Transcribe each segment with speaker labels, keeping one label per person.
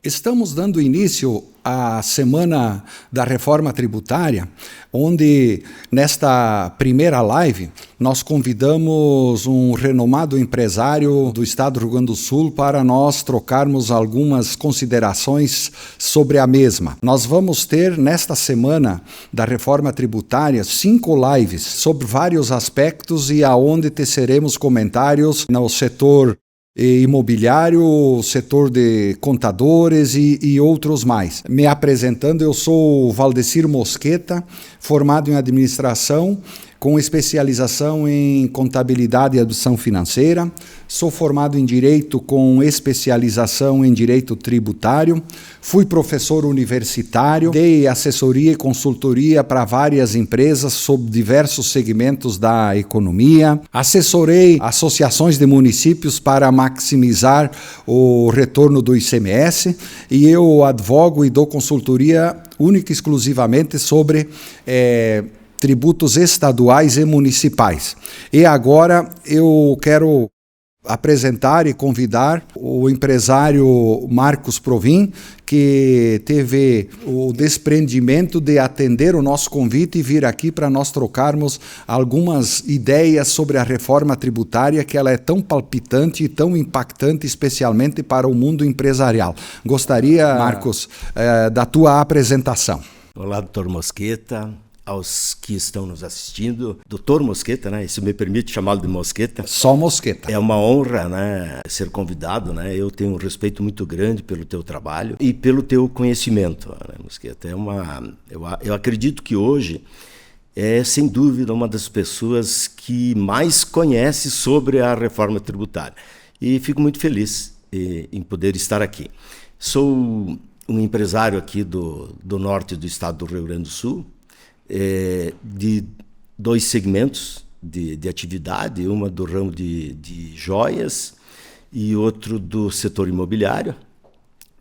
Speaker 1: Estamos dando início à Semana da Reforma Tributária, onde, nesta primeira live, nós convidamos um renomado empresário do estado do Rio Grande do Sul para nós trocarmos algumas considerações sobre a mesma. Nós vamos ter, nesta Semana da Reforma Tributária, 5 lives sobre vários aspectos e aonde teceremos comentários no setor imobiliário, setor de contadores e outros mais. Me apresentando, eu sou Valdecir Mosqueta, formado em administração, com especialização em contabilidade e administração financeira. Sou formado em Direito com especialização em Direito Tributário. Fui professor universitário, dei assessoria e consultoria para várias empresas sobre diversos segmentos da economia. Assessorei associações de municípios para maximizar o retorno do ICMS e eu advogo e dou consultoria única e exclusivamente sobre tributos estaduais e municipais. E agora eu quero apresentar e convidar o empresário Marcos Provin, que teve o desprendimento de atender o nosso convite e vir aqui para nós trocarmos algumas ideias sobre a reforma tributária, que ela é tão palpitante e tão impactante, especialmente para o mundo empresarial. Gostaria, Marcos, da tua apresentação.
Speaker 2: Olá, doutor Mosqueta. Aos que estão nos assistindo, doutor Mosqueta, né? Se me permite chamá-lo de Mosqueta.
Speaker 1: Só Mosqueta.
Speaker 2: É uma honra, né, ser convidado, né? Eu tenho um respeito muito grande pelo teu trabalho e pelo teu conhecimento, né, Mosqueta. Eu acredito que hoje é, sem dúvida, uma das pessoas que mais conhece sobre a reforma tributária. E fico muito feliz em poder estar aqui. Sou um empresário aqui do norte do estado do Rio Grande do Sul, de 2 segmentos de atividade, uma do ramo de joias e outro do setor imobiliário,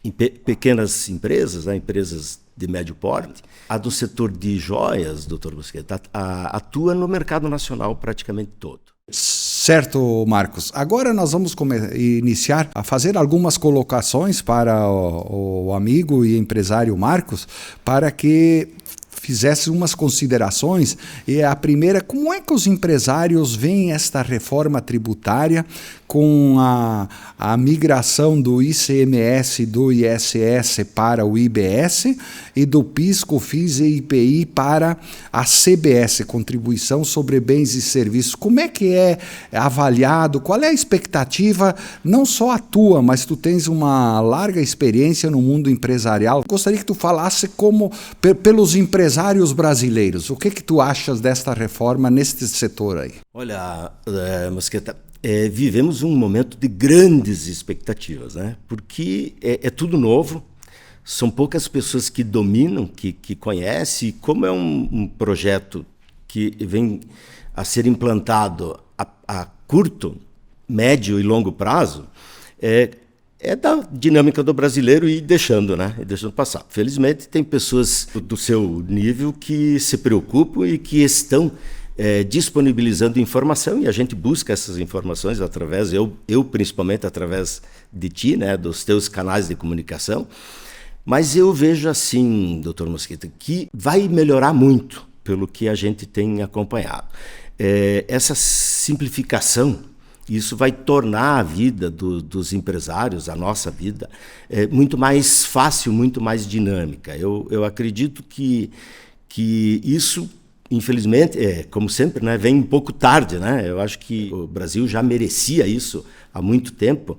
Speaker 2: em pequenas empresas, né, empresas de médio porte. A do setor de joias, doutor Mosqueta, atua no mercado nacional praticamente todo.
Speaker 1: Certo, Marcos. Agora nós vamos iniciar a fazer algumas colocações para o amigo e empresário Marcos, para que fizesse umas considerações. E a primeira, como é que os empresários veem esta reforma tributária com a migração do ICMS do ISS para o IBS e do PIS, COFINS e IPI para a CBS, Contribuição sobre Bens e Serviços? Como é que é avaliado? Qual é a expectativa, não só a tua, mas tu tens uma larga experiência no mundo empresarial. Gostaria que tu falasse pelos empresários brasileiros. O que tu achas desta reforma neste setor aí?
Speaker 2: Olha, Mosqueta, vivemos um momento de grandes expectativas, né? Porque é tudo novo, são poucas pessoas que dominam, que conhecem, e como é um projeto que vem a ser implantado a curto, médio e longo prazo, é da dinâmica do brasileiro e deixando, né? E deixando passar. Felizmente, tem pessoas do seu nível que se preocupam e que estão disponibilizando informação, e a gente busca essas informações através, eu principalmente através de ti, né, dos teus canais de comunicação. Mas eu vejo assim, doutor Mosqueta, que vai melhorar muito pelo que a gente tem acompanhado. Essa simplificação, isso vai tornar a vida dos empresários, a nossa vida, muito mais fácil, muito mais dinâmica. Eu acredito que isso, infelizmente, como sempre, né, vem um pouco tarde, né? Eu acho que o Brasil já merecia isso há muito tempo,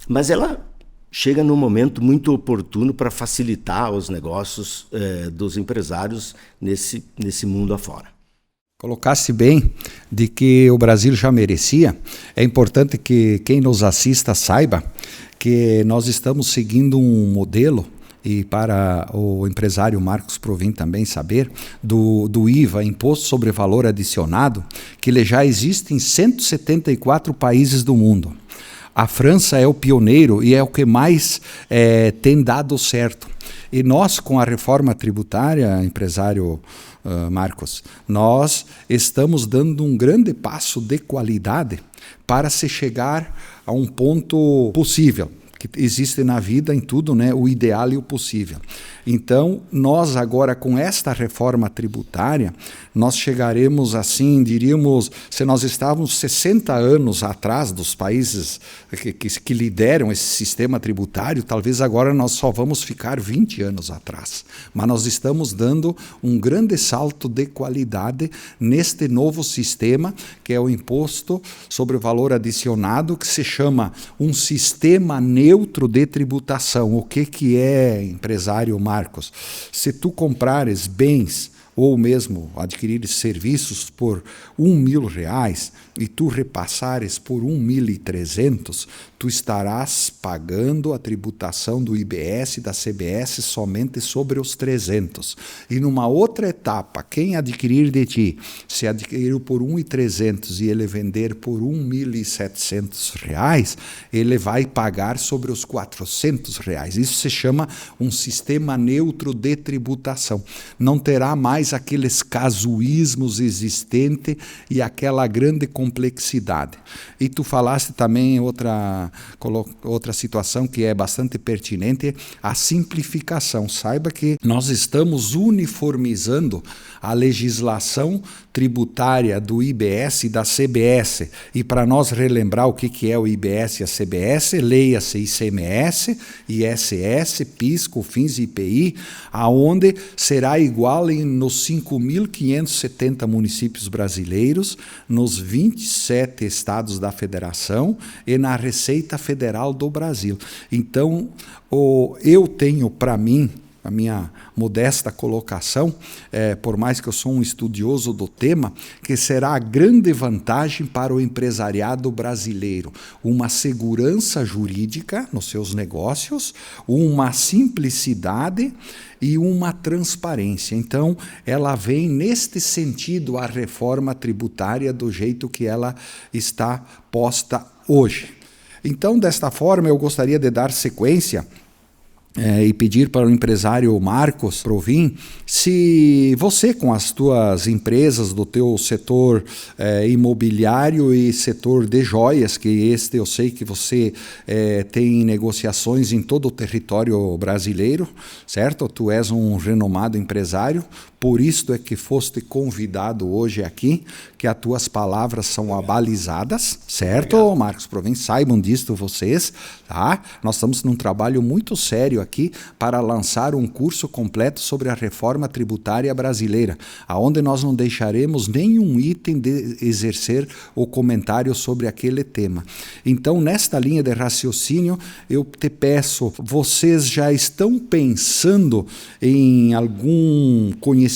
Speaker 2: mas ela chega num momento muito oportuno para facilitar os negócios dos empresários nesse mundo afora.
Speaker 1: Colocasse bem de que o Brasil já merecia. É importante que quem nos assista saiba que nós estamos seguindo um modelo, e para o empresário Marcos Provin também saber, do IVA, Imposto sobre Valor Adicionado, que ele já existe em 174 países do mundo. A França é o pioneiro e é o que mais tem dado certo. E nós, com a reforma tributária, empresário Marcos, nós estamos dando um grande passo de qualidade para se chegar a um ponto possível, que existe na vida, em tudo, né, o ideal e o possível. Então, nós agora, com esta reforma tributária, nós chegaremos assim, diríamos, se nós estávamos 60 anos atrás dos países que lideram esse sistema tributário, talvez agora nós só vamos ficar 20 anos atrás. Mas nós estamos dando um grande salto de qualidade neste novo sistema, que é o imposto sobre o valor adicionado, que se chama um sistema neutro de tributação. O que é, empresário Marcos? Se tu comprares bens ou mesmo adquirir serviços por R$1.000 e tu repassares por 1.300, tu estarás pagando a tributação do IBS e da CBS somente sobre os 300. E numa outra etapa, quem adquirir de ti, se adquiriu por 1.300 e ele vender por R$1.700, ele vai pagar sobre os R$400. Isso se chama um sistema neutro de tributação. Não terá mais aqueles casuísmos existentes e aquela grande complexidade. E tu falaste também outra situação que é bastante pertinente, a simplificação. Saiba que nós estamos uniformizando a legislação tributária do IBS e da CBS. E para nós relembrar o que é o IBS e a CBS, leia-se ICMS, ISS, PIS, COFINS e IPI, aonde será igual nos 5.570 municípios brasileiros, nos 27 estados da federação e na Receita Federal do Brasil. Então, eu tenho para mim, a minha modesta colocação, por mais que eu sou um estudioso do tema, que será a grande vantagem para o empresariado brasileiro. Uma segurança jurídica nos seus negócios, uma simplicidade e uma transparência. Então, ela vem neste sentido, a reforma tributária do jeito que ela está posta hoje. Então, desta forma, eu gostaria de dar sequência e pedir para o empresário Marcos Provin, se você, com as tuas empresas do teu setor imobiliário e setor de joias, que eu sei que você tem negociações em todo o território brasileiro, certo? Tu és um renomado empresário, por isso é que foste convidado hoje aqui, que as tuas palavras são abalizadas, certo, obrigado. Marcos Provin? Saibam disto vocês, tá? Nós estamos num trabalho muito sério aqui para lançar um curso completo sobre a reforma tributária brasileira, aonde nós não deixaremos nenhum item de exercer o comentário sobre aquele tema. Então, nesta linha de raciocínio, eu te peço, vocês já estão pensando em algum conhecimento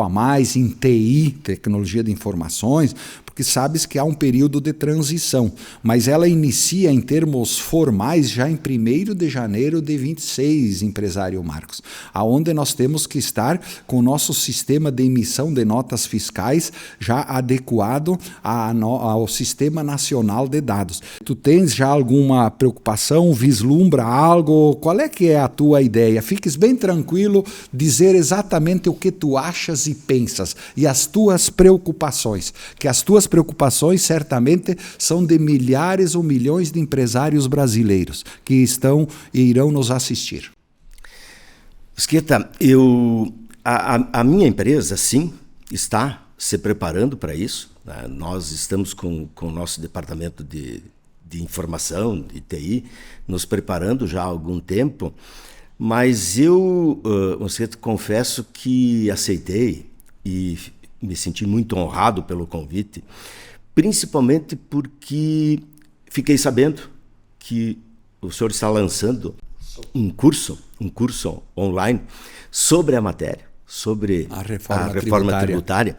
Speaker 1: a mais em TI, tecnologia de informações, porque sabes que há um período de transição, mas ela inicia em termos formais já em 1º de janeiro de 26, empresário Marcos, aonde nós temos que estar com o nosso sistema de emissão de notas fiscais já adequado ao Sistema Nacional de Dados. Tu tens já alguma preocupação, vislumbra algo? Qual é que é a tua ideia? Fiques bem tranquilo, dizer exatamente o que tu achas e pensas e as tuas preocupações, que as tuas preocupações certamente são de milhares ou milhões de empresários brasileiros que estão e irão nos assistir.
Speaker 2: Mesquita, a minha empresa, sim, está se preparando para isso. Né? Nós estamos com o nosso departamento de informação, de TI, nos preparando já há algum tempo, mas Mesquita, confesso que aceitei e me senti muito honrado pelo convite, principalmente porque fiquei sabendo que o senhor está lançando um curso online sobre a matéria, sobre a reforma tributária.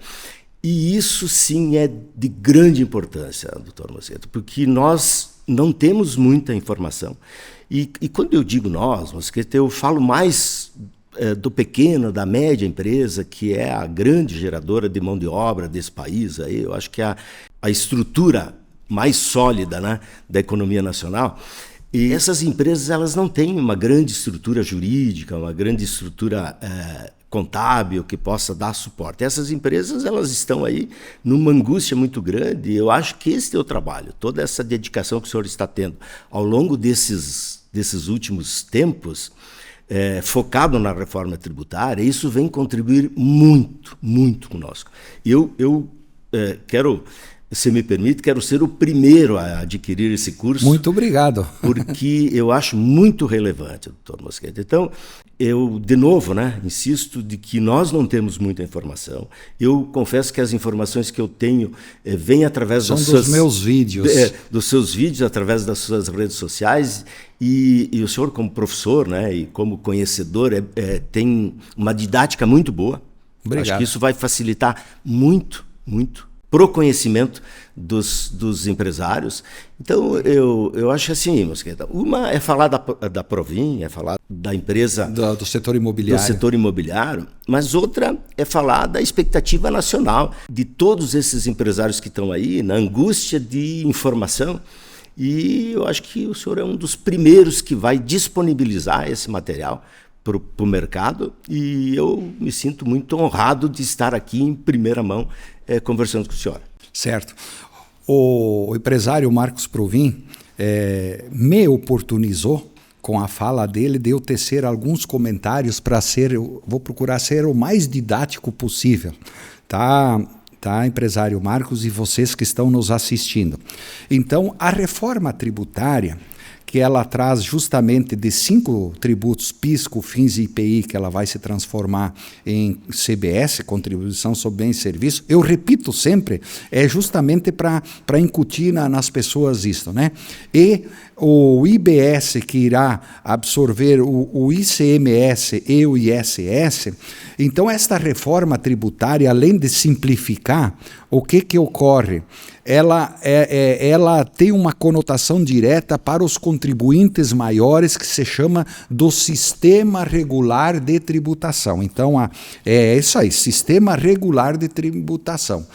Speaker 2: E isso sim é de grande importância, doutor Mesquita, porque nós não temos muita informação. E quando eu digo nós, Mesquita, eu falo mais do pequeno, da média empresa, que é a grande geradora de mão de obra desse país. Aí, eu acho que é a estrutura mais sólida, né, da economia nacional. E essas empresas, elas não têm uma grande estrutura jurídica, uma grande estrutura contábil que possa dar suporte. Essas empresas, elas estão aí numa angústia muito grande, e eu acho que esse é o trabalho, toda essa dedicação que o senhor está tendo ao longo desses desses últimos tempos, focado na reforma tributária, isso vem contribuir muito, muito conosco. Eu quero, se me permite, quero ser o primeiro a adquirir esse curso.
Speaker 1: Muito obrigado.
Speaker 2: Porque eu acho muito relevante, doutor Mosqueda. Então, eu, de novo, insisto de que nós não temos muita informação. Eu confesso que as informações que eu tenho vêm através
Speaker 1: dos meus vídeos.
Speaker 2: Dos seus vídeos, através das suas redes sociais. E o senhor, como professor, e como conhecedor, tem uma didática muito boa.
Speaker 1: Obrigado.
Speaker 2: Acho que isso vai facilitar muito, muito para o conhecimento dos empresários. Então, eu acho assim, Mosqueda, uma é falar da Provin, é falar da empresa...
Speaker 1: Do setor imobiliário.
Speaker 2: Do setor imobiliário, mas outra é falar da expectativa nacional, de todos esses empresários que estão aí, na angústia de informação. E eu acho que o senhor é um dos primeiros que vai disponibilizar esse material para o mercado, e eu me sinto muito honrado de estar aqui em primeira mão conversando com o senhor.
Speaker 1: Certo. O empresário Marcos Provin me oportunizou, com a fala dele, de eu tecer alguns comentários para vou procurar ser o mais didático possível, tá, empresário Marcos, e vocês que estão nos assistindo. Então, a reforma tributária, que ela traz justamente de 5 tributos, PIS, COFINS e IPI, que ela vai se transformar em CBS, Contribuição sobre Bens e Serviços. Eu repito sempre, é justamente para incutir nas pessoas isso, E o IBS, que irá absorver o ICMS e o ISS. Então, esta reforma tributária, além de simplificar, o que ocorre? Ela tem uma conotação direta para os contribuintes maiores, que se chama do Sistema Regular de Tributação. Então, é isso aí, Sistema Regular de Tributação.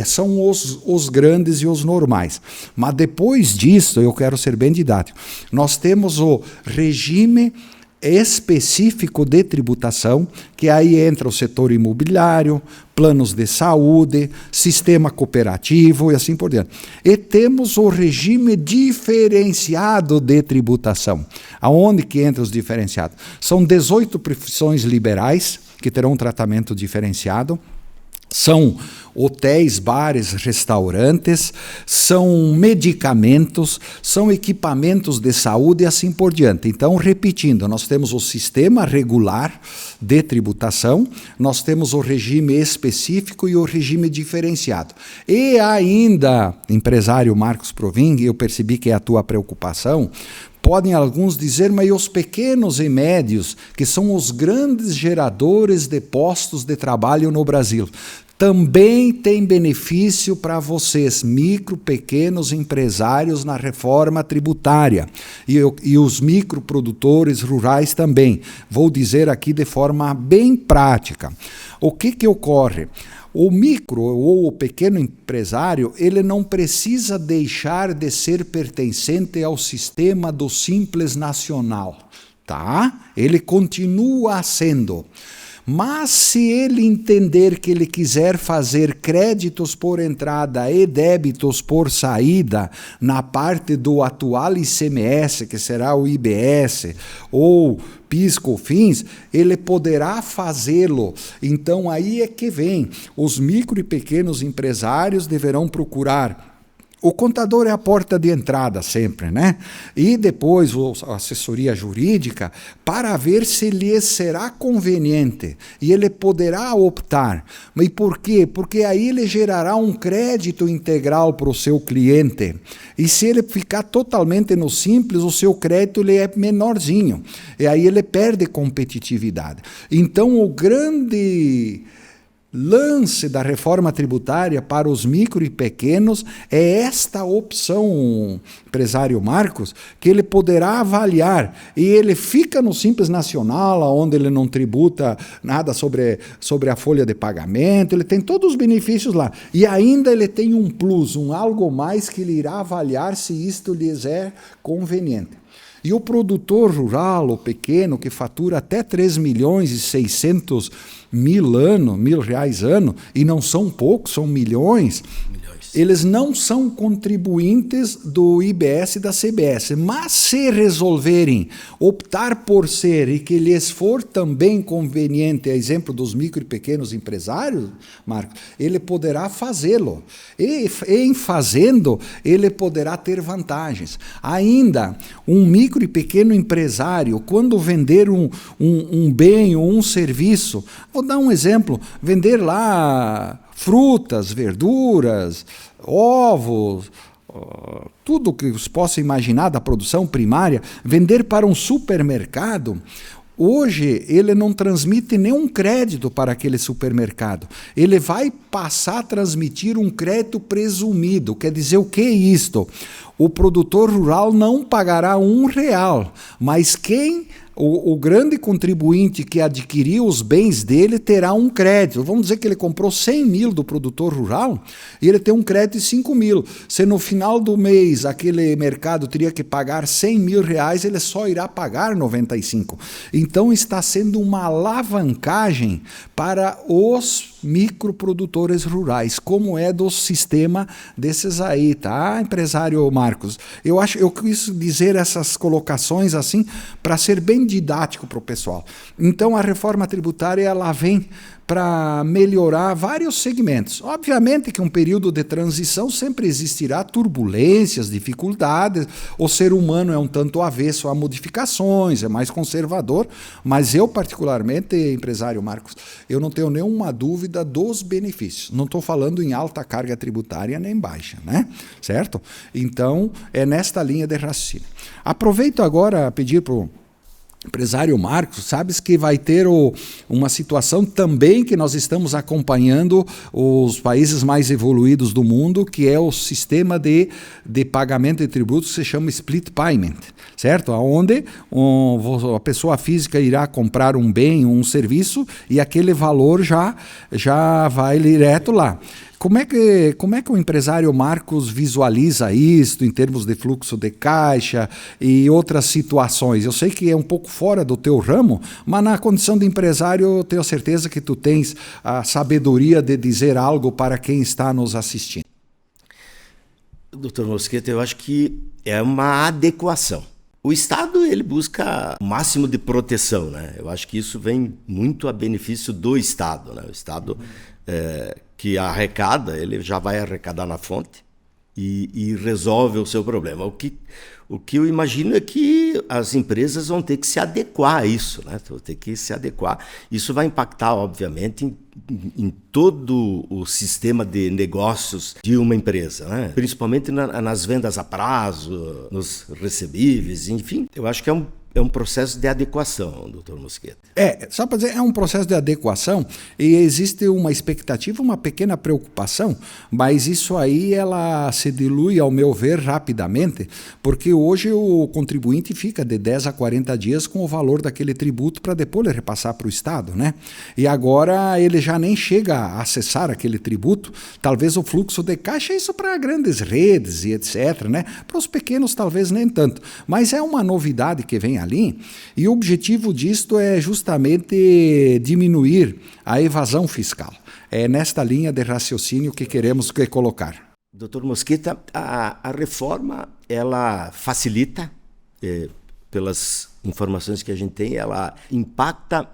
Speaker 1: São os grandes e os normais. Mas depois disso, eu quero ser bem didático, nós temos o regime específico de tributação, que aí entra o setor imobiliário, planos de saúde, sistema cooperativo e assim por diante. E temos o regime diferenciado de tributação. Aonde que entra os diferenciados? São 18 profissões liberais que terão um tratamento diferenciado. São hotéis, bares, restaurantes, são medicamentos, são equipamentos de saúde e assim por diante. Então, repetindo, nós temos o sistema regular de tributação, nós temos o regime específico e o regime diferenciado. E ainda, empresário Marcos Provin, eu percebi que é a tua preocupação, podem alguns dizer, mas os pequenos e médios, que são os grandes geradores de postos de trabalho no Brasil, também tem benefício para vocês, micro, pequenos empresários na reforma tributária e os microprodutores rurais também. Vou dizer aqui de forma bem prática. O que ocorre? O micro ou o pequeno empresário, ele não precisa deixar de ser pertencente ao sistema do Simples Nacional, tá? Ele continua sendo. Mas se ele entender que ele quiser fazer créditos por entrada e débitos por saída na parte do atual ICMS, que será o IBS, ou PIS, COFINS, ele poderá fazê-lo. Então aí é que vem. Os micro e pequenos empresários deverão procurar. O contador é a porta de entrada sempre, E depois a assessoria jurídica para ver se lhe será conveniente e ele poderá optar. E por quê? Porque aí ele gerará um crédito integral para o seu cliente. E se ele ficar totalmente no simples, o seu crédito ele é menorzinho. E aí ele perde competitividade. Então o grande lance da reforma tributária para os micro e pequenos é esta opção, empresário Marcos, que ele poderá avaliar e ele fica no Simples Nacional, onde ele não tributa nada sobre a folha de pagamento, ele tem todos os benefícios lá e ainda ele tem um plus, um algo mais que ele irá avaliar se isto lhes é conveniente. E o produtor rural, o pequeno, que fatura até 3.600.000 reais ano, e não são poucos, são milhões, eles não são contribuintes do IBS e da CBS, mas se resolverem optar por ser e que lhes for também conveniente, a exemplo dos micro e pequenos empresários, Marcos, ele poderá fazê-lo. E em fazendo, ele poderá ter vantagens. Ainda, um micro e pequeno empresário, quando vender um bem ou um serviço, vou dar um exemplo, vender lá frutas, verduras, ovos, tudo que você possa imaginar da produção primária, vender para um supermercado, hoje ele não transmite nenhum crédito para aquele supermercado. Ele vai passar a transmitir um crédito presumido. Quer dizer o que é isto? O produtor rural não pagará R$1, mas o grande contribuinte que adquiriu os bens dele terá um crédito. Vamos dizer que ele comprou 100 mil do produtor rural e ele tem um crédito de 5 mil. Se no final do mês aquele mercado teria que pagar 100 mil reais, ele só irá pagar 95. Então está sendo uma alavancagem para os microprodutores rurais, como é do sistema desses aí, tá, empresário Marcos? Eu quis dizer essas colocações assim para ser bem didático para o pessoal. Então a reforma tributária ela vem para melhorar vários segmentos. Obviamente que um período de transição sempre existirá turbulências, dificuldades, o ser humano é um tanto avesso a modificações, é mais conservador, mas eu particularmente, empresário Marcos, eu não tenho nenhuma dúvida dos benefícios. Não estou falando em alta carga tributária nem baixa, né? Certo? Então, é nesta linha de raciocínio. Aproveito agora a pedir para o empresário Marcos, sabes que vai ter uma situação também que nós estamos acompanhando os países mais evoluídos do mundo, que é o sistema de pagamento de tributos que se chama split payment, certo? Onde a pessoa física irá comprar um bem, um serviço, e aquele valor já vai direto lá. Como é que o empresário Marcos visualiza isso em termos de fluxo de caixa e outras situações? Eu sei que é um pouco fora do teu ramo, mas na condição de empresário eu tenho certeza que tu tens a sabedoria de dizer algo para quem está nos assistindo.
Speaker 2: Doutor Mosqueta, eu acho que é uma adequação. O Estado ele busca o máximo de proteção, né? Eu acho que isso vem muito a benefício do Estado, né? O Estado que arrecada, ele já vai arrecadar na fonte e resolve o seu problema. O que eu imagino é que as empresas vão ter que se adequar a isso, né? Vão ter que se adequar. Isso vai impactar, obviamente, em todo o sistema de negócios de uma empresa, né? Principalmente nas vendas a prazo, nos recebíveis, enfim. Eu acho que é um processo de adequação, doutor Mosqueta.
Speaker 1: Só para dizer, é um processo de adequação e existe uma expectativa, uma pequena preocupação, mas isso aí ela se dilui, ao meu ver, rapidamente, porque hoje o contribuinte fica de 10 a 40 dias com o valor daquele tributo para depois ele repassar para o Estado, né? E agora ele já nem chega a acessar aquele tributo, talvez o fluxo de caixa, isso para grandes redes e etc, né? Para os pequenos talvez nem tanto, mas é uma novidade que vem ali, e o objetivo disto é justamente diminuir a evasão fiscal. É nesta linha de raciocínio que queremos colocar.
Speaker 2: Doutor Mosqueta, a reforma, ela facilita, pelas informações que a gente tem, ela impacta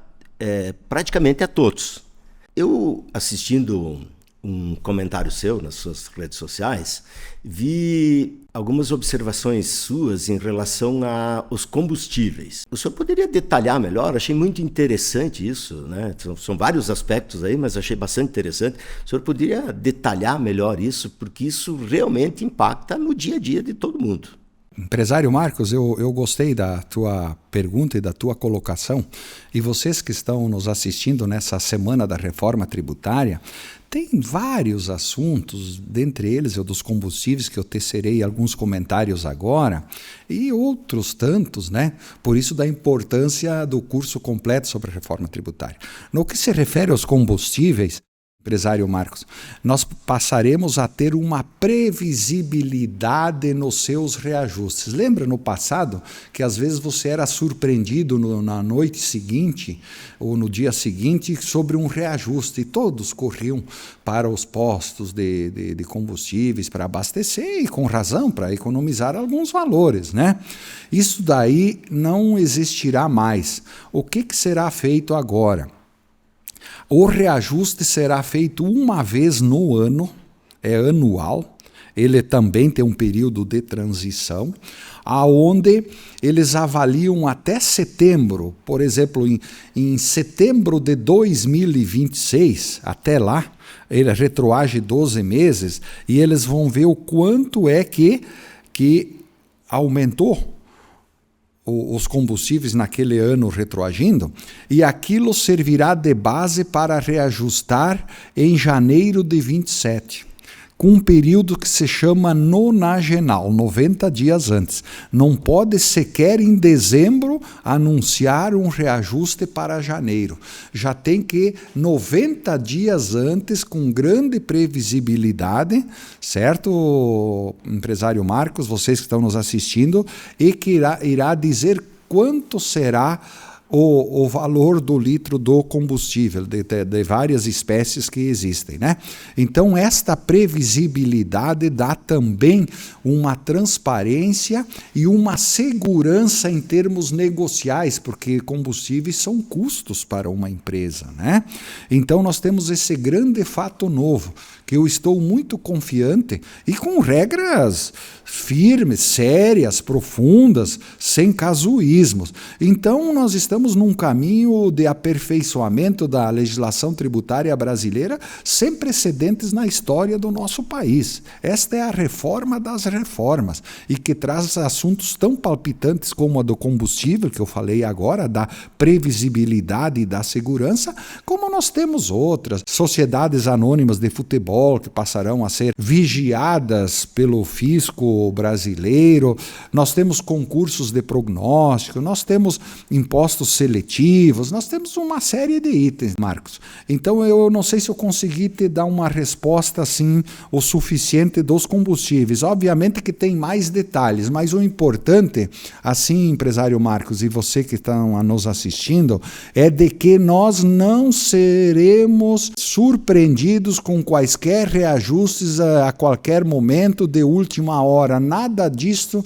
Speaker 2: praticamente a todos. Eu, assistindo um comentário seu nas suas redes sociais, vi algumas observações suas em relação aos combustíveis. O senhor poderia detalhar melhor? Achei muito interessante isso, né? São vários aspectos aí, mas achei bastante interessante. O senhor poderia detalhar melhor isso, porque isso realmente impacta no dia a dia de todo mundo.
Speaker 1: Empresário Marcos, eu gostei da tua pergunta e da tua colocação, e vocês que estão nos assistindo nessa semana da reforma tributária, tem vários assuntos, dentre eles o dos combustíveis, que eu tecerei alguns comentários agora, e outros tantos, né? Por isso da importância do curso completo sobre a reforma tributária. No que se refere aos combustíveis, empresário Marcos, nós passaremos a ter uma previsibilidade nos seus reajustes. Lembra no passado que às vezes você era surpreendido na noite seguinte ou no dia seguinte sobre um reajuste e todos corriam para os postos de combustíveis para abastecer e com razão, para economizar alguns valores, né? Isso daí não existirá mais. O que será feito agora? O reajuste será feito uma vez no ano, é anual. Ele também tem um período de transição, aonde eles avaliam até setembro, por exemplo, em setembro de 2026, até lá, ele retroage 12 meses, e eles vão ver o quanto é que aumentou os combustíveis naquele ano retroagindo, e aquilo servirá de base para reajustar em janeiro de 27, com um período que se chama nonagenal, 90 dias antes. Não pode sequer em dezembro anunciar um reajuste para janeiro. Já tem que 90 dias antes, com grande previsibilidade, certo, empresário Marcos, vocês que estão nos assistindo, e que irá dizer quanto será o valor do litro do combustível, de várias espécies que existem, né? Então, esta previsibilidade dá também uma transparência e uma segurança em termos negociais, porque combustíveis são custos para uma empresa, né? Então, nós temos esse grande fato novo, que eu estou muito confiante e com regras firmes, sérias, profundas, sem casuísmos. Então, nós estamos num caminho de aperfeiçoamento da legislação tributária brasileira sem precedentes na história do nosso país. Esta é a reforma das reformas e que traz assuntos tão palpitantes como a do combustível, que eu falei agora, da previsibilidade e da segurança, como nós temos outras sociedades anônimas de futebol que passarão a ser vigiadas pelo fisco brasileiro, nós temos concursos de prognóstico, nós temos impostos seletivos, nós temos uma série de itens, Marcos. Então eu não sei se eu consegui te dar uma resposta assim o suficiente dos combustíveis. Obviamente que tem mais detalhes, mas o importante, assim, empresário Marcos, e você que estão nos assistindo, é de que nós não seremos surpreendidos com quaisquer reajustes a qualquer momento de última hora. Nada disso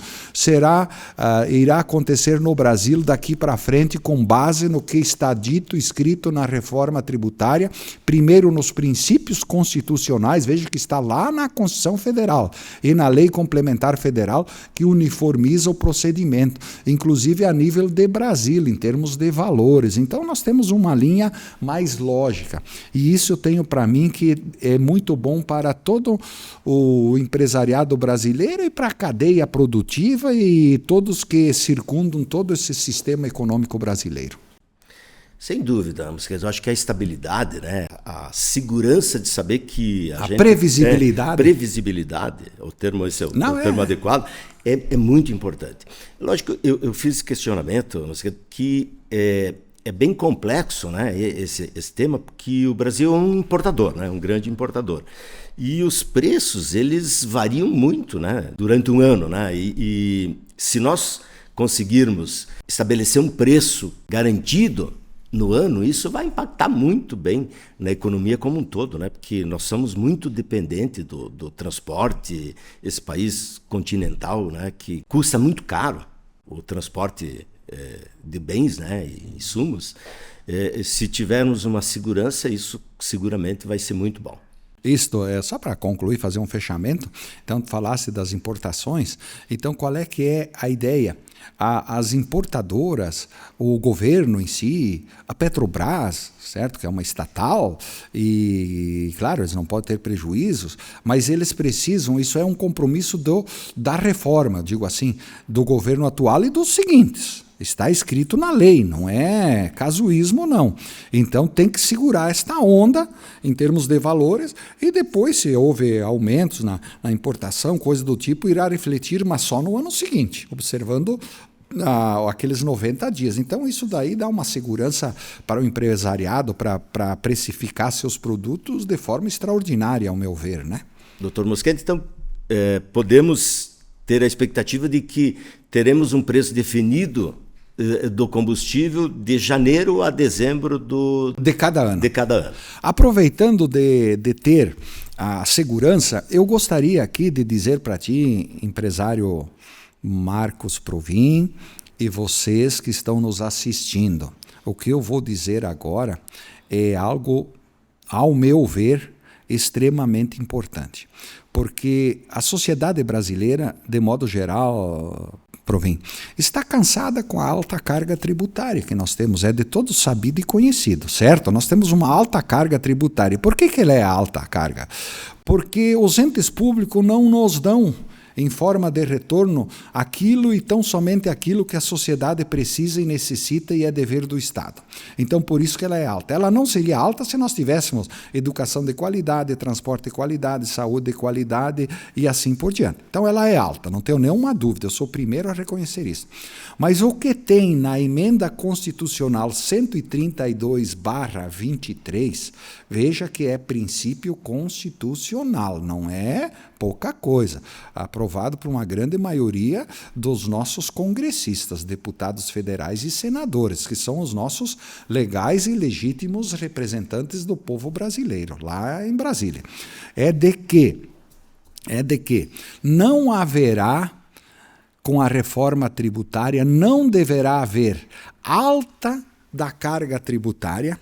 Speaker 1: irá acontecer no Brasil daqui para frente com base no que está dito, escrito na reforma tributária, primeiro nos princípios constitucionais, veja que está lá na Constituição Federal e na Lei Complementar Federal que uniformiza o procedimento, inclusive a nível de Brasil, em termos de valores. Então nós temos uma linha mais lógica e isso eu tenho para mim que é muito bom para todo o empresariado brasileiro e para a cadeia produtiva e todos que circundam todo esse sistema econômico brasileiro.
Speaker 2: Sem dúvida, eu acho que a estabilidade, né, a segurança de saber que a gente
Speaker 1: previsibilidade.
Speaker 2: Previsibilidade, o termo, esse é o termo adequado, é muito importante. Lógico, eu fiz esse questionamento, que é bem complexo, né, esse tema, porque o Brasil é um importador, né, um grande importador. E os preços, eles variam muito, né, durante um ano, né, e se nós conseguirmos estabelecer um preço garantido no ano, isso vai impactar muito bem na economia como um todo, né? Porque nós somos muito dependentes do transporte, esse país continental, né? Que custa muito caro o transporte de bens, né? E insumos. Se tivermos uma segurança, isso seguramente vai ser muito bom.
Speaker 1: Isto é só para concluir, fazer um fechamento. Então, tu falasse das importações. Então, qual é que é a ideia? As importadoras, o governo em si, a Petrobras, certo? Que é uma estatal, e claro, eles não podem ter prejuízos, mas eles precisam, isso é um compromisso da reforma, digo assim, do governo atual e dos seguintes. Está escrito na lei, não é casuísmo, não. Então tem que segurar esta onda em termos de valores e depois, se houver aumentos na importação, coisa do tipo, irá refletir, mas só no ano seguinte, observando aqueles 90 dias. Então, isso daí dá uma segurança para o empresariado para precificar seus produtos de forma extraordinária, ao meu ver, né?
Speaker 2: Doutor Mosquete, então, podemos ter a expectativa de que teremos um preço definido do combustível de janeiro a dezembro
Speaker 1: de cada ano.
Speaker 2: De cada ano.
Speaker 1: Aproveitando de ter a segurança, eu gostaria aqui de dizer para ti, empresário Marcos Provin, e vocês que estão nos assistindo, o que eu vou dizer agora é algo, ao meu ver, extremamente importante, porque a sociedade brasileira, de modo geral, Provin, está cansada com a alta carga tributária que nós temos, é de todos sabido e conhecido, certo? Nós temos uma alta carga tributária. Por que ela é alta carga? Porque os entes públicos não nos dão em forma de retorno aquilo e tão somente aquilo que a sociedade precisa e necessita e é dever do Estado. Então, por isso que ela é alta. Ela não seria alta se nós tivéssemos educação de qualidade, transporte de qualidade, saúde de qualidade e assim por diante. Então, ela é alta, não tenho nenhuma dúvida, eu sou o primeiro a reconhecer isso. Mas o que tem na emenda constitucional 132/23, veja que é princípio constitucional, não é pouca coisa, aprovado por uma grande maioria dos nossos congressistas, deputados federais e senadores, que são os nossos legais e legítimos representantes do povo brasileiro, lá em Brasília. É de que não haverá, com a reforma tributária, não deverá haver alta da carga tributária.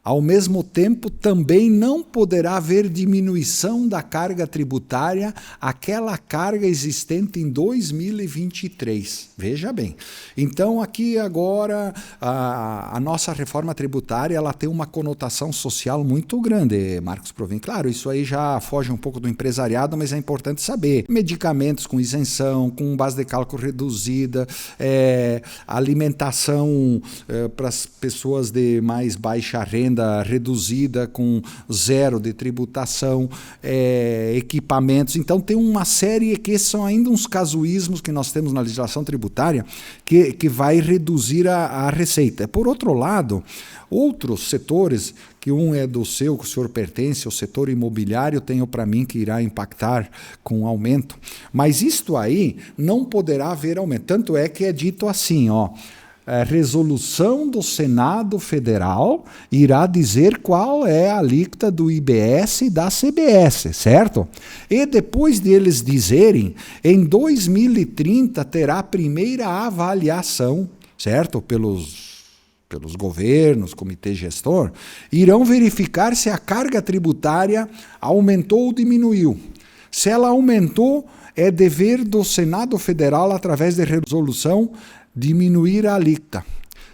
Speaker 1: Ao mesmo tempo, também não poderá haver diminuição da carga tributária, aquela carga existente em 2023. Veja bem. Então, aqui agora, a nossa reforma tributária ela tem uma conotação social muito grande, Marcos Provin. Claro, isso aí já foge um pouco do empresariado, mas é importante saber. Medicamentos com isenção, com base de cálculo reduzida, alimentação para as pessoas de mais baixa renda, reduzida com zero de tributação, equipamentos. Então tem uma série que são ainda uns casuísmos que nós temos na legislação tributária que vai reduzir a receita. Por outro lado, outros setores, que um é do seu, que o senhor pertence, o setor imobiliário, tenho para mim que irá impactar com aumento. Mas isto aí não poderá haver aumento. Tanto é que é dito assim, a resolução do Senado Federal irá dizer qual é a alíquota do IBS e da CBS, certo? E depois deles dizerem, em 2030 terá a primeira avaliação, certo? Pelos governos, comitê gestor, irão verificar se a carga tributária aumentou ou diminuiu. Se ela aumentou, é dever do Senado Federal, através de resolução, diminuir a alíquota.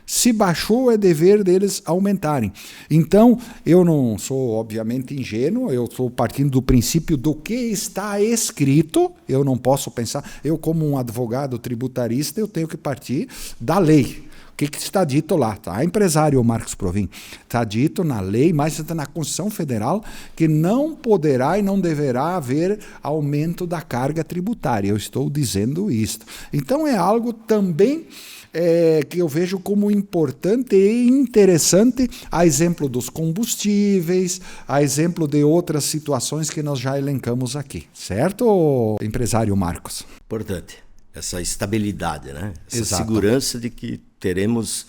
Speaker 1: Se baixou, é dever deles aumentarem. Então, eu não sou, obviamente, ingênuo, eu estou partindo do princípio do que está escrito, eu não posso pensar, eu como um advogado tributarista, eu tenho que partir da lei. O que está dito lá? Tá, empresário Marcos Provin, está dito na lei, mas está na Constituição Federal, que não poderá e não deverá haver aumento da carga tributária. Eu estou dizendo isto. Então é algo também que eu vejo como importante e interessante, a exemplo dos combustíveis, a exemplo de outras situações que nós já elencamos aqui. Certo, empresário Marcos?
Speaker 2: Importante. Essa estabilidade, né? Essa
Speaker 1: Exato.
Speaker 2: segurança de que teremos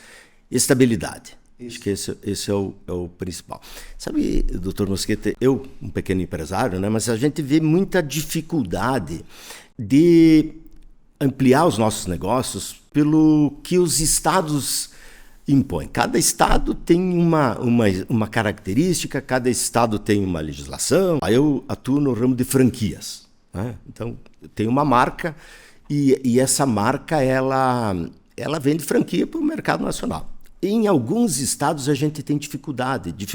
Speaker 2: estabilidade. Acho que esse é o principal. Sabe, doutor Mosquete, eu, um pequeno empresário, né? Mas a gente vê muita dificuldade de ampliar os nossos negócios pelo que os estados impõem. Cada estado tem uma característica, cada estado tem uma legislação. Eu atuo no ramo de franquias, né? Então, tem uma marca e essa marca ela vende franquia para o mercado nacional. Em alguns estados a gente tem dificuldade de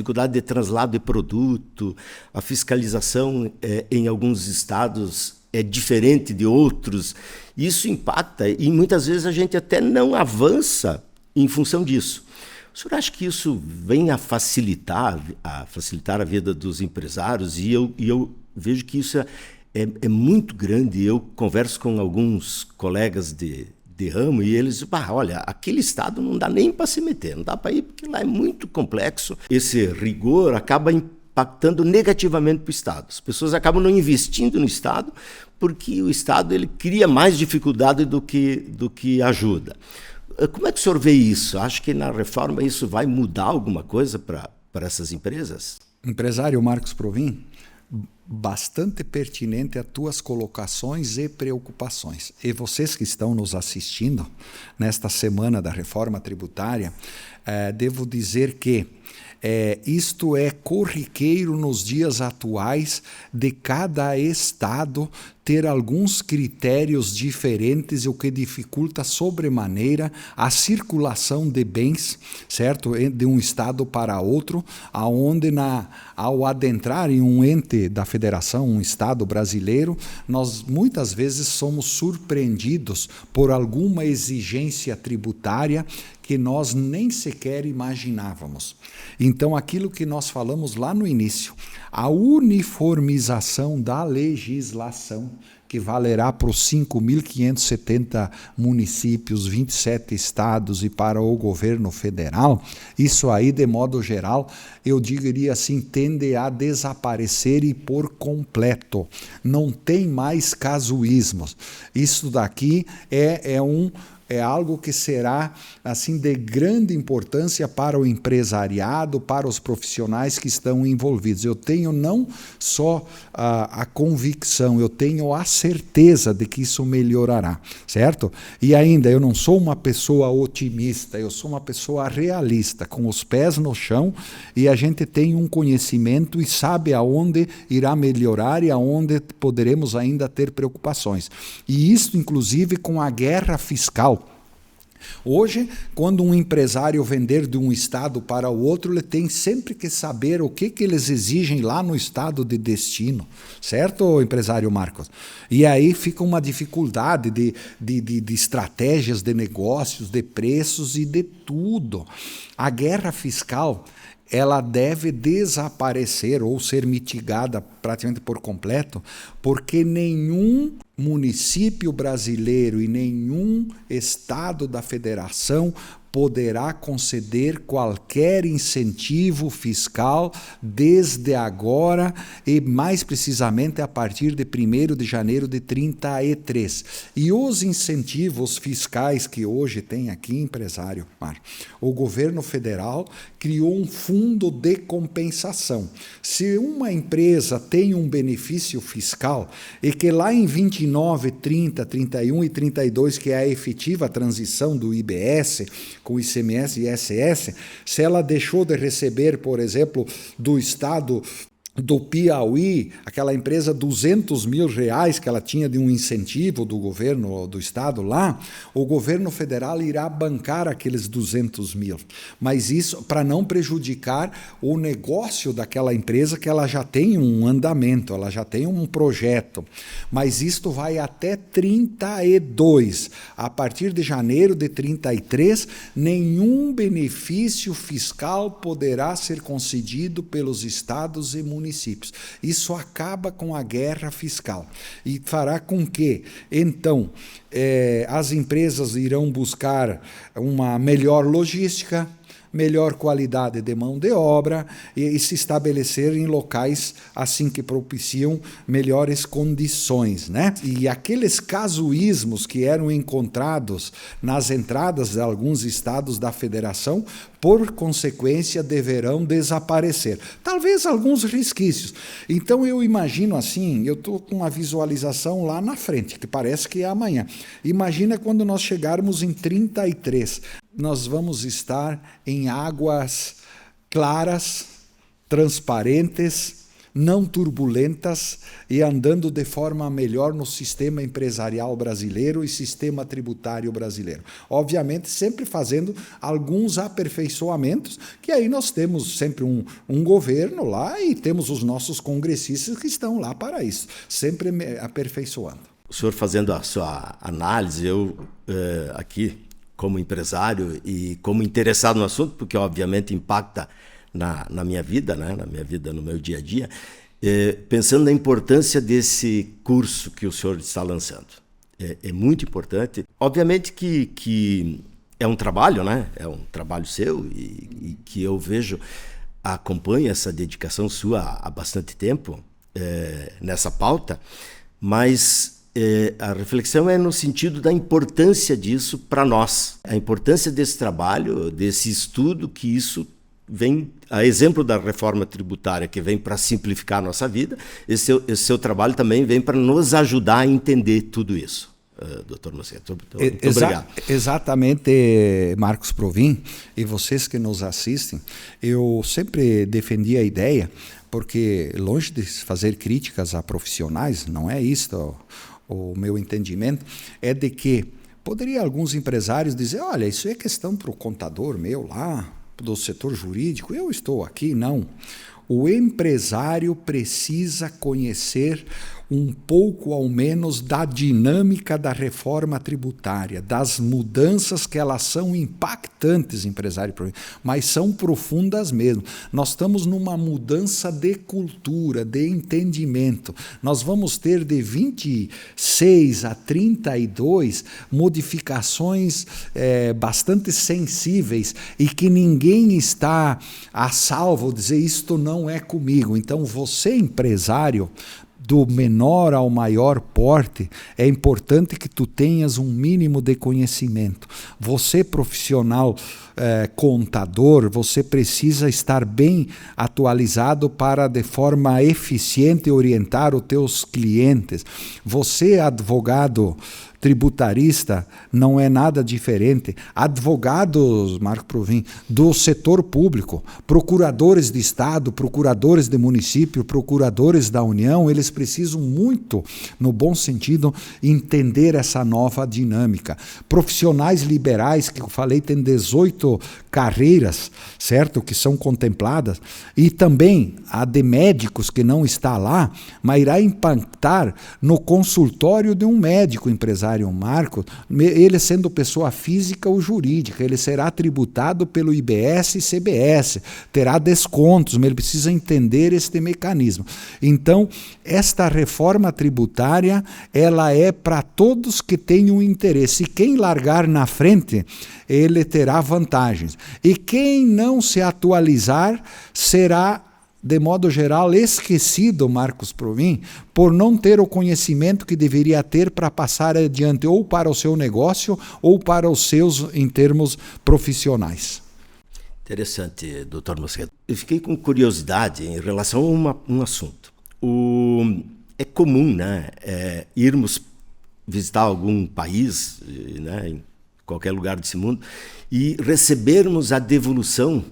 Speaker 2: translado de produto, a fiscalização em alguns estados é diferente de outros. Isso impacta e muitas vezes a gente até não avança em função disso. O senhor acha que isso vem a facilitar a vida dos empresários? E eu vejo que isso é muito grande. Eu converso com alguns colegas de de ramo e eles, olha, aquele estado não dá nem para se meter, não dá para ir porque lá é muito complexo. Esse rigor acaba impactando negativamente para o estado. As pessoas acabam não investindo no estado porque o estado ele cria mais dificuldade do que ajuda. Como é que o senhor vê isso? Acho que na reforma isso vai mudar alguma coisa para essas empresas?
Speaker 1: Empresário Marcos Provin, bastante pertinente as tuas colocações e preocupações. E vocês que estão nos assistindo nesta semana da reforma tributária, devo dizer que isto é corriqueiro nos dias atuais de cada estado ter alguns critérios diferentes, o que dificulta sobremaneira a circulação de bens, certo? De um estado para outro, aonde ao adentrar em um ente da federação, um estado brasileiro, nós muitas vezes somos surpreendidos por alguma exigência tributária que nós nem sequer imaginávamos. Então, aquilo que nós falamos lá no início, a uniformização da legislação, que valerá para os 5.570 municípios, 27 estados e para o governo federal, isso aí, de modo geral, eu diria assim, tende a desaparecer e por completo. Não tem mais casuísmos. Isso daqui é algo que será assim de grande importância para o empresariado, para os profissionais que estão envolvidos. Eu tenho não só a convicção, eu tenho a certeza de que isso melhorará, certo? E ainda, eu não sou uma pessoa otimista, eu sou uma pessoa realista, com os pés no chão, e a gente tem um conhecimento e sabe aonde irá melhorar e aonde poderemos ainda ter preocupações. E isso, inclusive, com a guerra fiscal. Hoje, quando um empresário vender de um estado para o outro, ele tem sempre que saber o que eles exigem lá no estado de destino, certo, empresário Marcos? E aí fica uma dificuldade de estratégias de negócios, de preços e de tudo. A guerra fiscal, ela deve desaparecer ou ser mitigada praticamente por completo, porque nenhum município brasileiro e nenhum estado da federação poderá conceder qualquer incentivo fiscal desde agora e mais precisamente a partir de 1º de janeiro de 33. E os incentivos fiscais que hoje tem aqui, empresário, o governo federal criou um fundo de compensação. Se uma empresa tem um benefício fiscal e que lá em 29, 30, 31 e 32, que é a efetiva transição do IBS, com ICMS e ISS, se ela deixou de receber, por exemplo, do Estado do Piauí, aquela empresa, R$200 mil que ela tinha de um incentivo do governo do estado lá, o governo federal irá bancar aqueles 200 mil. Mas isso para não prejudicar o negócio daquela empresa, que ela já tem um andamento, ela já tem um projeto. Mas isto vai até 32. A partir de janeiro de 33, nenhum benefício fiscal poderá ser concedido pelos estados e municípios. Isso acaba com a guerra fiscal e fará com que, então, as empresas irão buscar uma melhor logística, melhor qualidade de mão de obra e se estabelecer em locais assim que propiciam melhores condições, né? E aqueles casuísmos que eram encontrados nas entradas de alguns estados da federação, por consequência, deverão desaparecer. Talvez alguns resquícios. Então, eu imagino assim, eu estou com uma visualização lá na frente, que parece que é amanhã. Imagina quando nós chegarmos em 33. Nós vamos estar em águas claras, transparentes, não turbulentas e andando de forma melhor no sistema empresarial brasileiro e sistema tributário brasileiro. Obviamente, sempre fazendo alguns aperfeiçoamentos, que aí nós temos sempre um governo lá e temos os nossos congressistas que estão lá para isso, sempre aperfeiçoando.
Speaker 2: O senhor fazendo a sua análise, eu aqui, como empresário e como interessado no assunto, porque obviamente impacta na minha vida, né? Na minha vida, no meu dia a dia, pensando na importância desse curso que o senhor está lançando. é muito importante. Obviamente que é um trabalho, né? É um trabalho seu e que eu vejo, acompanho essa dedicação sua há bastante tempo nessa pauta, mas a reflexão é no sentido da importância disso para nós, a importância desse trabalho, desse estudo, que isso vem, a exemplo da reforma tributária, que vem para simplificar a nossa vida, esse seu trabalho também vem para nos ajudar a entender tudo isso. Doutor Mosqueto, muito obrigado.
Speaker 1: Exatamente, Marcos Provin, e vocês que nos assistem, eu sempre defendi a ideia, porque longe de fazer críticas a profissionais, não é isso o meu entendimento, é de que poderia alguns empresários dizer, olha, isso é questão para o contador meu lá, do setor jurídico, eu estou aqui, não. O empresário precisa conhecer um pouco, ao menos, da dinâmica da reforma tributária, das mudanças que elas são impactantes, empresário, mas são profundas mesmo. Nós estamos numa mudança de cultura, de entendimento. Nós vamos ter de 26 a 32 modificações bastante sensíveis e que ninguém está a salvo dizer isto não é comigo. Então, você, empresário, do menor ao maior porte, é importante que tu tenhas um mínimo de conhecimento. Você, profissional contador, você precisa estar bem atualizado para, de forma eficiente, orientar os teus clientes. Você, advogado tributarista, não é nada diferente. Advogados, Marco Provin, do setor público, procuradores de Estado, procuradores de município, procuradores da União, eles precisam muito, no bom sentido, entender essa nova dinâmica. Profissionais liberais, que eu falei, tem 18 carreiras, certo, que são contempladas, e também a de médicos, que não está lá, mas irá impactar no consultório de um médico empresário Marco, ele sendo pessoa física ou jurídica, ele será tributado pelo IBS e CBS, terá descontos, mas ele precisa entender este mecanismo. Então, esta reforma tributária, ela é para todos que tenham interesse. E quem largar na frente, ele terá vantagens. E quem não se atualizar, será, de modo geral, esquecido, Marcos Provin, por não ter o conhecimento que deveria ter para passar adiante ou para o seu negócio ou para os seus em termos profissionais.
Speaker 2: Interessante, doutor Mosqueto. Eu fiquei com curiosidade em relação a um assunto. É comum, né, irmos visitar algum país, né, em qualquer lugar desse mundo, e recebermos a devolução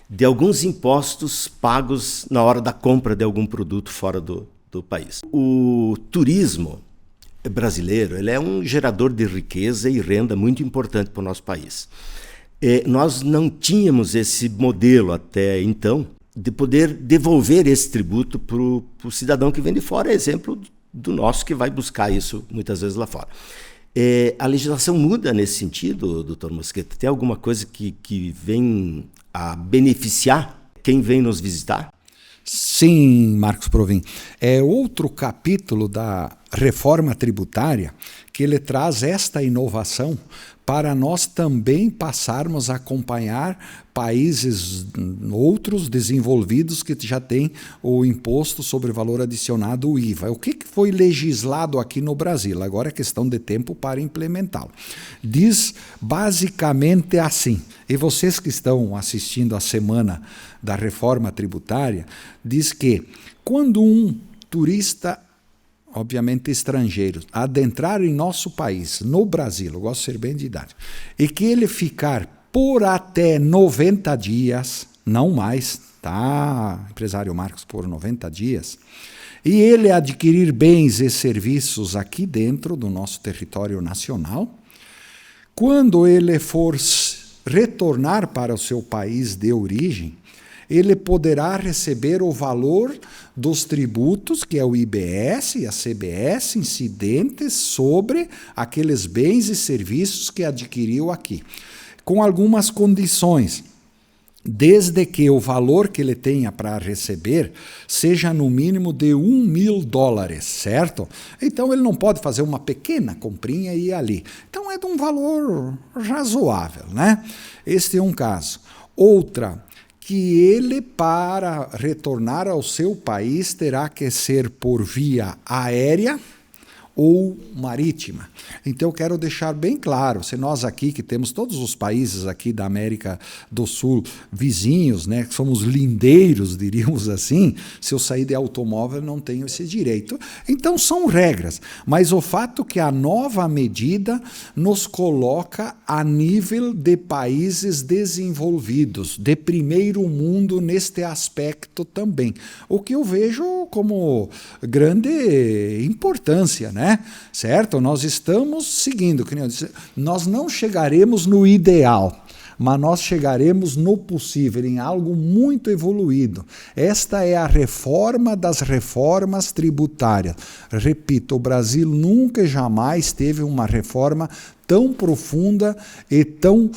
Speaker 2: de alguns impostos pagos na hora da compra de algum produto fora do país. O turismo brasileiro, ele é um gerador de riqueza e renda muito importante para o nosso país. Nós não tínhamos esse modelo até então de poder devolver esse tributo para o cidadão que vem de fora, é exemplo do nosso que vai buscar isso muitas vezes lá fora. A legislação muda nesse sentido, doutor Mosqueto? Tem alguma coisa que vem a beneficiar quem vem nos visitar?
Speaker 1: Sim, Marcos Provin. É outro capítulo da reforma tributária que ele traz esta inovação para nós também passarmos a acompanhar países outros desenvolvidos que já têm o imposto sobre valor adicionado, o IVA. O que foi legislado aqui no Brasil? Agora é questão de tempo para implementá-lo. Diz basicamente assim, e vocês que estão assistindo a semana da reforma tributária, diz que quando um turista, obviamente estrangeiros, adentrar em nosso país, no Brasil, eu gosto de ser bem didático, e que ele ficar por até 90 dias, não mais, tá, empresário Marcos, por 90 dias, e ele adquirir bens e serviços aqui dentro do nosso território nacional, quando ele for retornar para o seu país de origem, ele poderá receber o valor dos tributos, que é o IBS e a CBS, incidentes sobre aqueles bens e serviços que adquiriu aqui, com algumas condições. desde que o valor que ele tenha para receber seja no mínimo de $1.000, certo? Então ele não pode fazer uma pequena comprinha e ir ali. Então é de um valor razoável, né? Este é um caso. Outra, que ele, para retornar ao seu país, terá que ser por via aérea ou marítima. Então eu quero deixar bem claro, se nós aqui, que temos todos os países aqui da América do Sul vizinhos, né, que somos lindeiros, diríamos assim, se eu sair de automóvel não tenho esse direito. Então são regras, mas o fato que a nova medida nos coloca a nível de países desenvolvidos, de primeiro mundo neste aspecto também, o que eu vejo como grande importância, né? Certo? Nós estamos seguindo, nós não chegaremos no ideal, mas nós chegaremos no possível, em algo muito evoluído. Esta é a reforma das reformas tributárias. Repito, o Brasil nunca e jamais teve uma reforma tão profunda e tão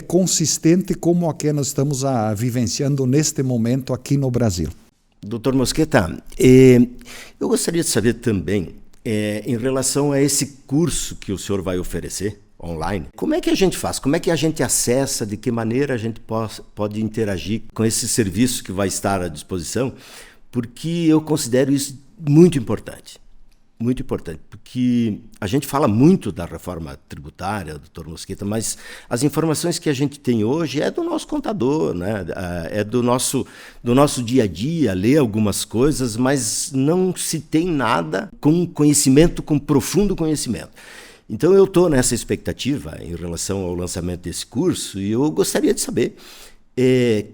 Speaker 1: consistente como a que nós estamos vivenciando neste momento aqui no Brasil.
Speaker 2: Doutor Mosqueta, eu gostaria de saber também, em relação a esse curso que o senhor vai oferecer online, como é que a gente faz? Como é que a gente acessa? De que maneira a gente pode interagir com esse serviço que vai estar à disposição? Porque eu considero isso muito importante, porque a gente fala muito da reforma tributária, doutor Mosqueta, mas as informações que a gente tem hoje é do nosso contador, né? É do nosso dia a dia, ler algumas coisas, mas não se tem nada com conhecimento, com profundo conhecimento. Então eu estou nessa expectativa em relação ao lançamento desse curso e eu gostaria de saber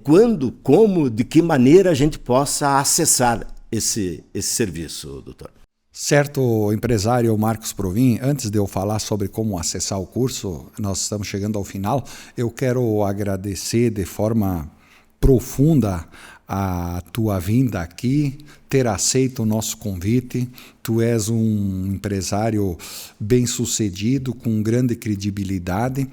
Speaker 2: quando, como, de que maneira a gente possa acessar esse serviço, doutor.
Speaker 1: Certo, empresário Marcos Provin, antes de eu falar sobre como acessar o curso, nós estamos chegando ao final, eu quero agradecer de forma profunda a tua vinda aqui, ter aceito o nosso convite. Tu és um empresário bem-sucedido, com grande credibilidade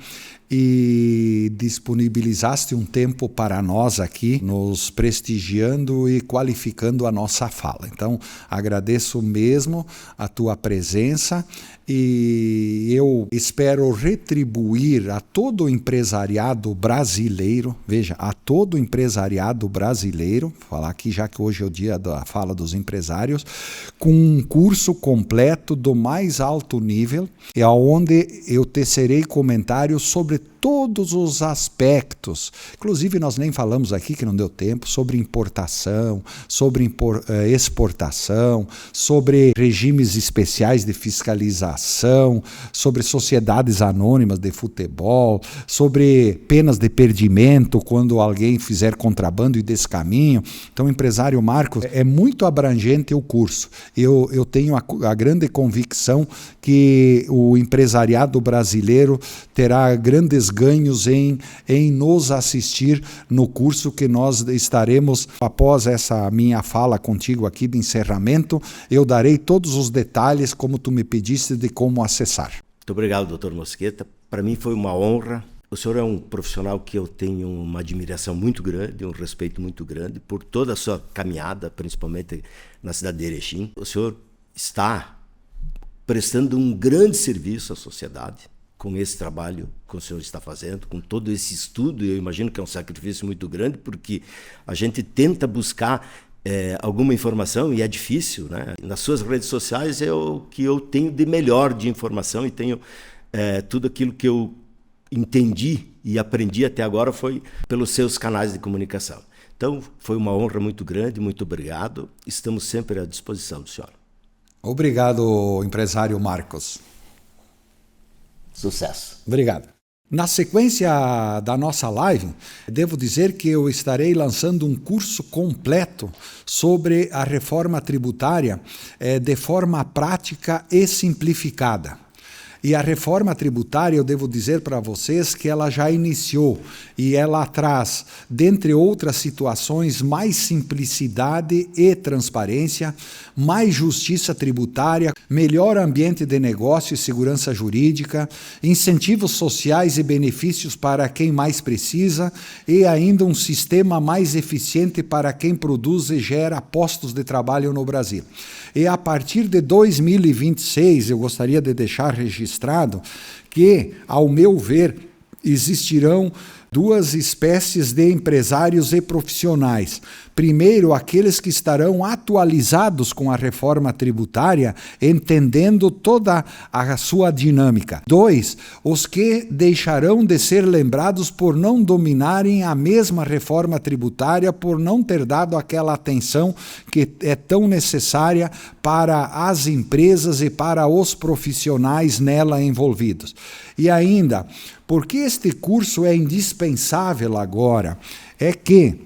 Speaker 1: e disponibilizaste um tempo para nós aqui, nos prestigiando e qualificando a nossa fala. Então, agradeço mesmo a tua presença e eu espero retribuir a todo o empresariado brasileiro, veja, a todo o empresariado brasileiro, falar aqui já que hoje é o dia da fala dos empresários, com um curso completo do mais alto nível, onde eu tecerei comentários sobre todos os aspectos, inclusive nós nem falamos aqui, que não deu tempo, sobre importação, sobre exportação, sobre regimes especiais de fiscalização, sobre sociedades anônimas de futebol, sobre penas de perdimento quando alguém fizer contrabando e descaminho. Então, empresário Marcos, é muito abrangente o curso. Eu tenho a grande convicção que o empresariado brasileiro terá grandes ganhos em nos assistir no curso que nós estaremos, após essa minha fala contigo aqui de encerramento, eu darei todos os detalhes, como tu me pediste, de como acessar.
Speaker 2: Muito obrigado, doutor Mosqueta. Para mim foi uma honra. O senhor é um profissional que eu tenho uma admiração muito grande, um respeito muito grande por toda a sua caminhada, principalmente na cidade de Erechim. O senhor está prestando um grande serviço à sociedade com esse trabalho que o senhor está fazendo, com todo esse estudo. Eu imagino que é um sacrifício muito grande, porque a gente tenta buscar alguma informação e é difícil, né? Nas suas redes sociais é o que eu tenho de melhor de informação e tenho tudo aquilo que eu entendi e aprendi até agora foi pelos seus canais de comunicação. Então, foi uma honra muito grande, muito obrigado. Estamos sempre à disposição do senhor.
Speaker 1: Obrigado, empresário Marcos.
Speaker 2: Sucesso.
Speaker 1: Obrigado. Na sequência da nossa live, devo dizer que eu estarei lançando um curso completo sobre a reforma tributária de forma prática e simplificada. E a reforma tributária, eu devo dizer para vocês que ela já iniciou e ela traz, dentre outras situações, mais simplicidade e transparência, mais justiça tributária, melhor ambiente de negócio e segurança jurídica, incentivos sociais e benefícios para quem mais precisa e ainda um sistema mais eficiente para quem produz e gera postos de trabalho no Brasil. E a partir de 2026, eu gostaria de deixar registrado que, ao meu ver, existirão duas espécies de empresários e profissionais. Primeiro, aqueles que estarão atualizados com a reforma tributária, entendendo toda a sua dinâmica. 2, os que deixarão de ser lembrados por não dominarem a mesma reforma tributária, por não ter dado aquela atenção que é tão necessária para as empresas e para os profissionais nela envolvidos. E ainda, porque este curso é indispensável agora, é que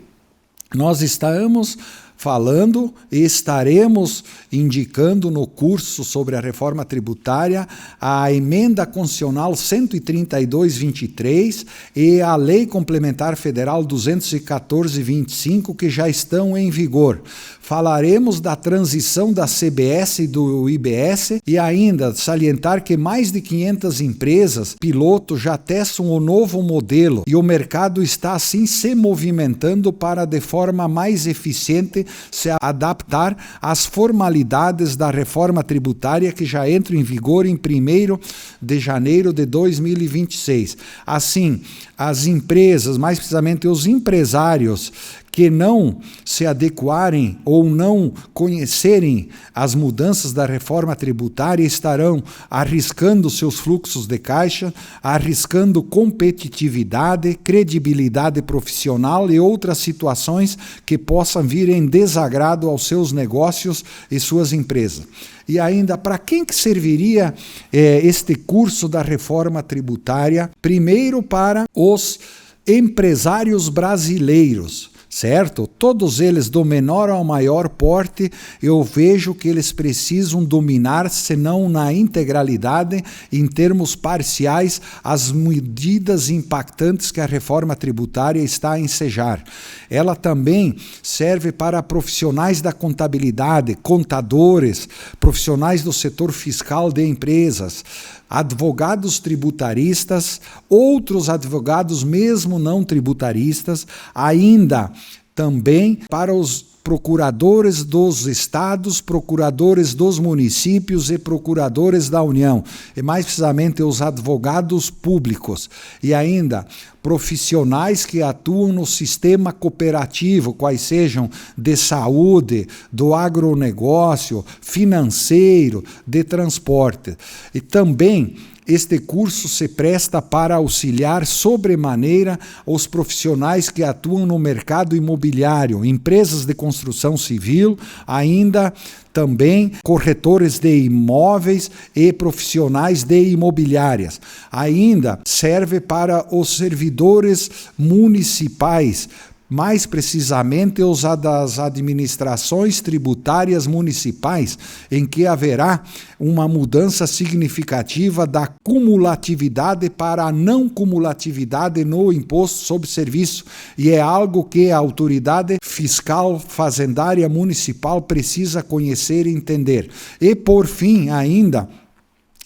Speaker 1: nós estamos falando e estaremos indicando no curso sobre a reforma tributária a emenda constitucional 132/23 e a Lei Complementar Federal 214/25, que já estão em vigor. Falaremos da transição da CBS e do IBS e ainda salientar que mais de 500 empresas piloto já testam o novo modelo e o mercado está assim se movimentando para, de forma mais eficiente, se adaptar às formalidades da reforma tributária que já entra em vigor em 1º de janeiro de 2026. Assim, as empresas, mais precisamente os empresários, que não se adequarem ou não conhecerem as mudanças da reforma tributária estarão arriscando seus fluxos de caixa, arriscando competitividade, credibilidade profissional e outras situações que possam vir em desagrado aos seus negócios e suas empresas. E ainda, para quem que serviria este curso da reforma tributária? Primeiro, para os empresários brasileiros, certo? Todos eles, do menor ao maior porte, eu vejo que eles precisam dominar, se não na integralidade, em termos parciais, as medidas impactantes que a reforma tributária está a ensejar. Ela também serve para profissionais da contabilidade, contadores, profissionais do setor fiscal de empresas, advogados tributaristas, outros advogados mesmo não tributaristas, ainda também para os procuradores dos estados, procuradores dos municípios e procuradores da União, e mais precisamente os advogados públicos, e ainda profissionais que atuam no sistema cooperativo, quais sejam de saúde, do agronegócio, financeiro, de transporte. E também este curso se presta para auxiliar sobremaneira os profissionais que atuam no mercado imobiliário, empresas de construção civil, ainda também corretores de imóveis e profissionais de imobiliárias. Ainda serve para os servidores municipais, mais precisamente os das administrações tributárias municipais, em que haverá uma mudança significativa da cumulatividade para a não cumulatividade no imposto sobre serviço, e é algo que a autoridade fiscal fazendária municipal precisa conhecer e entender. E, por fim, ainda,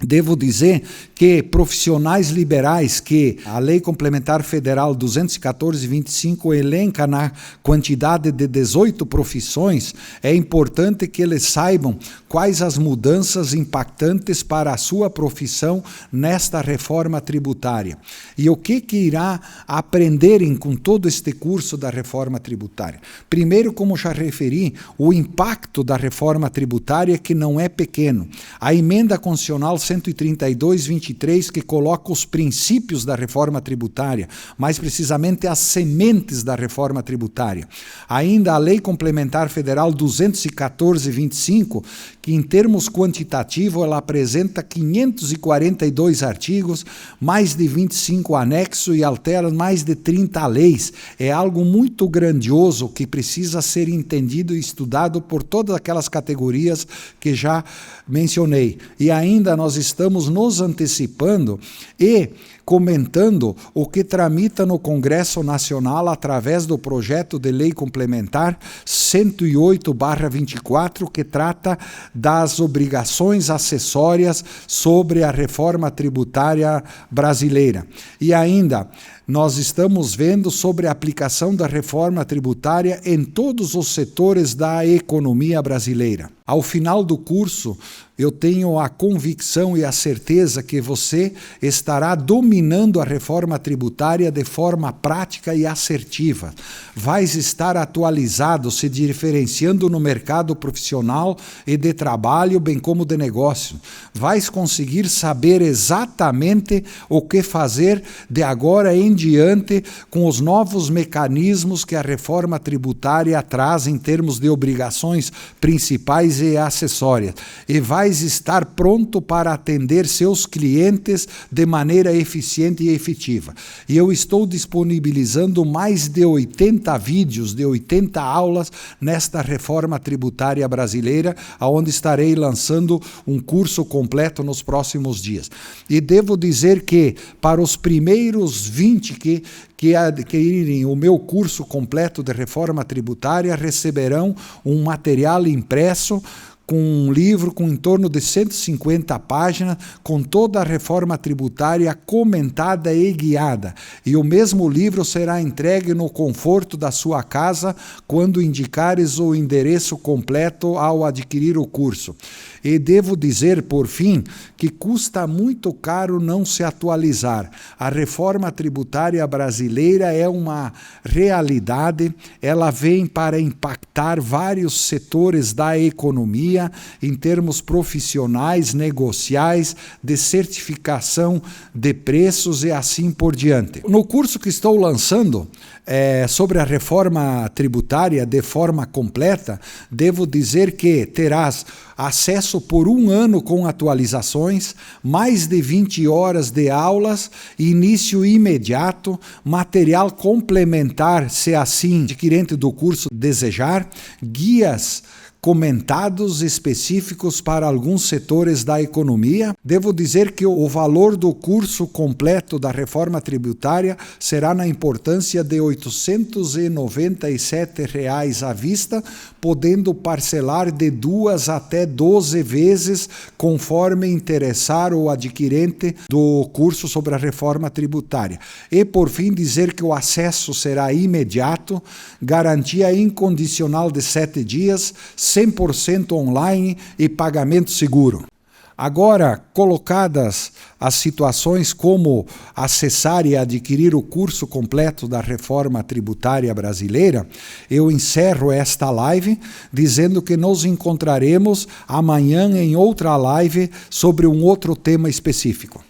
Speaker 1: devo dizer que profissionais liberais, que a Lei Complementar Federal 214/25 elenca na quantidade de 18 profissões, é importante que eles saibam quais as mudanças impactantes para a sua profissão nesta reforma tributária. E o que irá aprenderem com todo este curso da reforma tributária? Primeiro, como já referi, o impacto da reforma tributária, que não é pequeno. A emenda constitucional 132/23, que coloca os princípios da reforma tributária, mais precisamente as sementes da reforma tributária. Ainda a Lei Complementar Federal 214/25, que em termos quantitativos ela apresenta 542 artigos, mais de 25 anexos e altera mais de 30 leis. É algo muito grandioso que precisa ser entendido e estudado por todas aquelas categorias que já mencionei. E ainda nós estamos nos antecipando e comentando o que tramita no Congresso Nacional através do projeto de lei complementar 108/24, que trata das obrigações acessórias sobre a reforma tributária brasileira. E ainda, nós estamos vendo sobre a aplicação da reforma tributária em todos os setores da economia brasileira. Ao final do curso, eu tenho a convicção e a certeza que você estará dominando a reforma tributária de forma prática e assertiva. Vais estar atualizado, se diferenciando no mercado profissional e de trabalho, bem como de negócio. Vais conseguir saber exatamente o que fazer de agora em diante com os novos mecanismos que a reforma tributária traz em termos de obrigações principais e acessórias. E vais estar pronto para atender seus clientes de maneira eficiente e efetiva. E eu estou disponibilizando mais de 80 vídeos, de 80 aulas nesta reforma tributária brasileira, onde estarei lançando um curso completo nos próximos dias. E devo dizer que para os primeiros 20 que adquirirem o meu curso completo de reforma tributária receberão um material impresso com um livro com em torno de 150 páginas, com toda a reforma tributária comentada e guiada. E o mesmo livro será entregue no conforto da sua casa quando indicares o endereço completo ao adquirir o curso. E devo dizer, por fim, que custa muito caro não se atualizar. A reforma tributária brasileira é uma realidade, ela vem para impactar vários setores da economia, em termos profissionais, negociais, de certificação de preços e assim por diante. No curso que estou lançando sobre a reforma tributária de forma completa, devo dizer que terás acesso por 1 ano com atualizações, mais de 20 horas de aulas, início imediato, material complementar, se assim adquirente do curso desejar, guias comentados específicos para alguns setores da economia. Devo dizer que o valor do curso completo da reforma tributária será na importância de R$ 897 à vista, podendo parcelar de 2 até 12 vezes, conforme interessar o adquirente do curso sobre a reforma tributária. E, por fim, dizer que o acesso será imediato, garantia incondicional de 7 dias, 100% online e pagamento seguro. Agora, colocadas as situações como acessar e adquirir o curso completo da reforma tributária brasileira, eu encerro esta live dizendo que nos encontraremos amanhã em outra live sobre um outro tema específico.